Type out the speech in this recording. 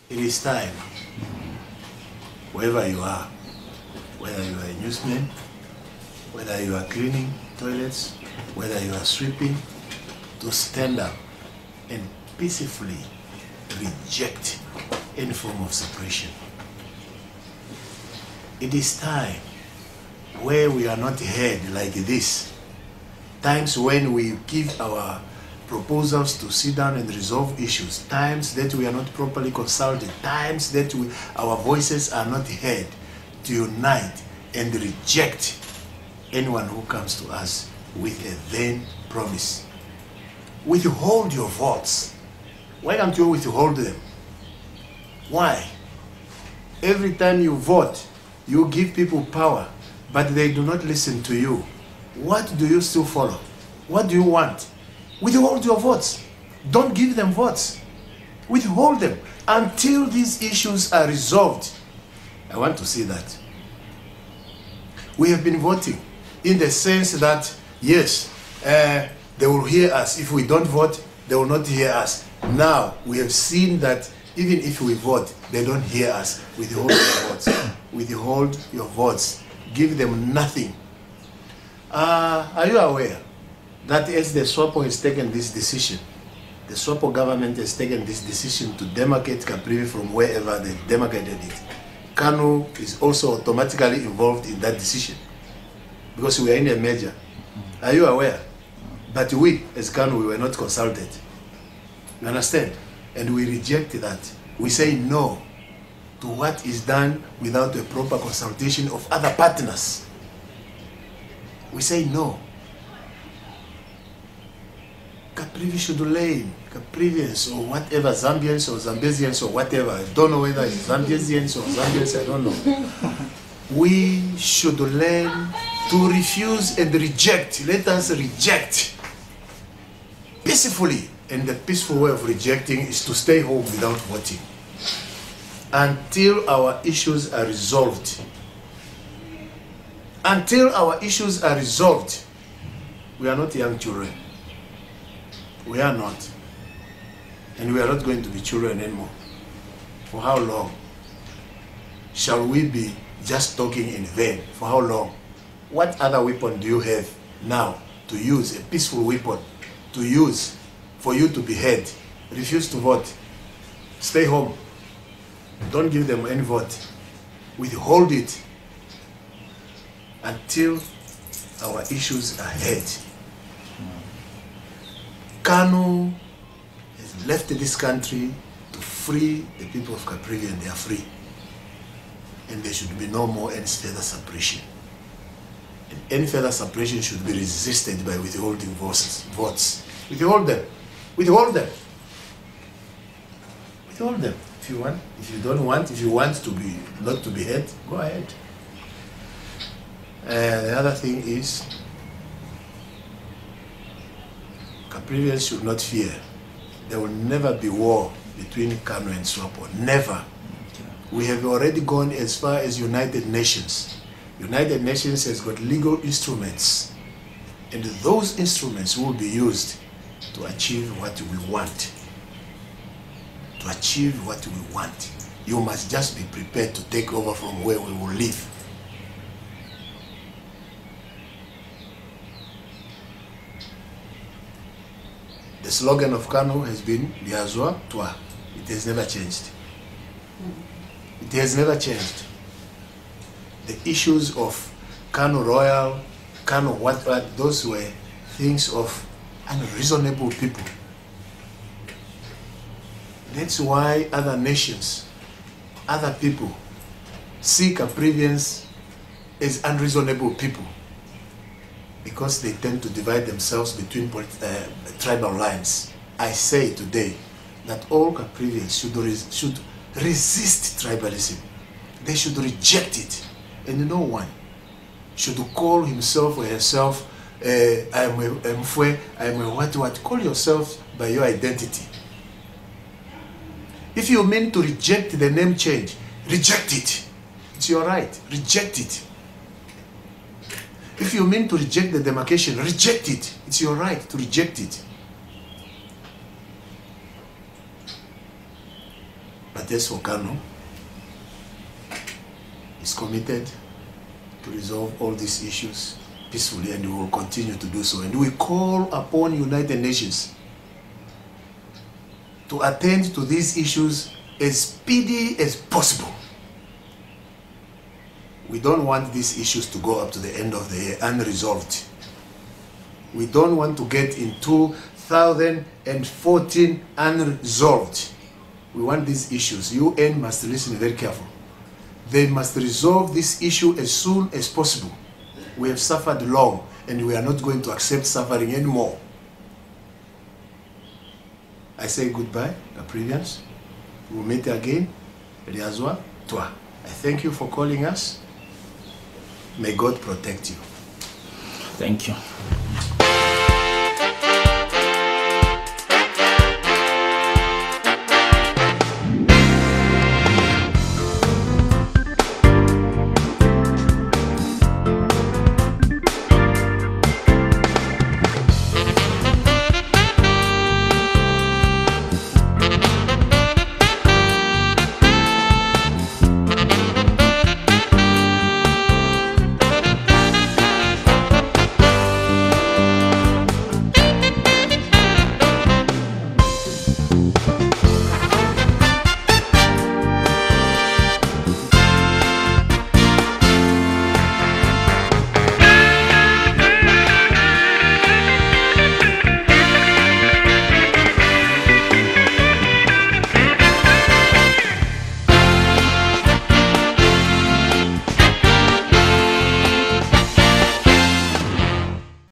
It is time, wherever you are, whether you are a newsman, whether you are cleaning toilets, whether you are sweeping, to stand up and peacefully reject any form of suppression. It is time where we are not heard like this. Times when we give our proposals to sit down and resolve issues. Times that we are not properly consulted. Times that our voices are not heard to unite and reject anyone who comes to us with a vain promise. Withhold your votes. Why can't you withhold them? Why? Every time you vote, you give people power, but they do not listen to you. What do you still follow? What do you want? Withhold your votes. Don't give them votes. Withhold them until these issues are resolved. I want to see that. We have been voting in the sense that, yes, they will hear us. If we don't vote, they will not hear us. Now, we have seen that even if we vote, they don't hear us. Withhold your votes. Withhold your votes. Give them nothing. Are you aware that as the SWAPO has taken this decision, the SWAPO government has taken this decision to demarcate Caprivi from wherever they demarcated it? CANU is also automatically involved in that decision because we are in a merger. Are you aware? But we, as CANU, we were not consulted. You understand? And we reject that. We say no to what is done without a proper consultation of other partners. We say no. Caprivi should lane, Caprivians or whatever, Zambians or Zambesians or whatever. I don't know whether it's Zambesians or Zambians, I don't know. We should learn to refuse and reject. Let us reject peacefully. And the peaceful way of rejecting is to stay home without voting until our issues are resolved. Until our issues are resolved. We are not young children. We are not. And we are not going to be children anymore. For how long? Shall we be just talking in vain? For how long? What other weapon do you have now to use, a peaceful weapon to use for you to be heard? Refuse to vote. Stay home. Don't give them any vote. Withhold it until our issues are heard. CANU has left this country to free the people of Caprivi, and they are free. And there should be no more any further suppression. And any further suppression should be resisted by withholding votes. Withhold them. Withhold them. Withhold them if you want. If you don't want, if you want to be not to be heard, go ahead. The other thing is, Caprivians should not fear. There will never be war between CANU and SWAPO. Never. We have already gone as far as United Nations. United Nations has got legal instruments, and those instruments will be used to achieve what we want. To achieve what we want. You must just be prepared to take over from where we will live. The slogan of CANU has been Liazwa Toi. It has never changed. It has never changed. The issues of CANU Royal, CANU what, those were things of unreasonable people. That's why other nations, other people, see Caprivians as unreasonable people, because they tend to divide themselves between tribal lines. I say today that all Caprivians should resist tribalism. They should reject it. And no one should call himself or herself, I am a Mfwe, I am a what. Call yourself by your identity. If you mean to reject the name change, reject it. It's your right. Reject it. If you mean to reject the demarcation, reject it. It's your right to reject it. But But as for CANU, is committed to resolve all these issues peacefully, and we will continue to do so. And we call upon United Nations to attend to these issues as speedy as possible. We don't want these issues to go up to the end of the year unresolved. We don't want to get in 2014 unresolved. We want these issues. UN must listen very carefully. They must resolve this issue as soon as possible. We have suffered long, and we are not going to accept suffering anymore. I say goodbye, Caprivians. We'll meet again. Riazwa, toi. I thank you for calling us. May God protect you. Thank you.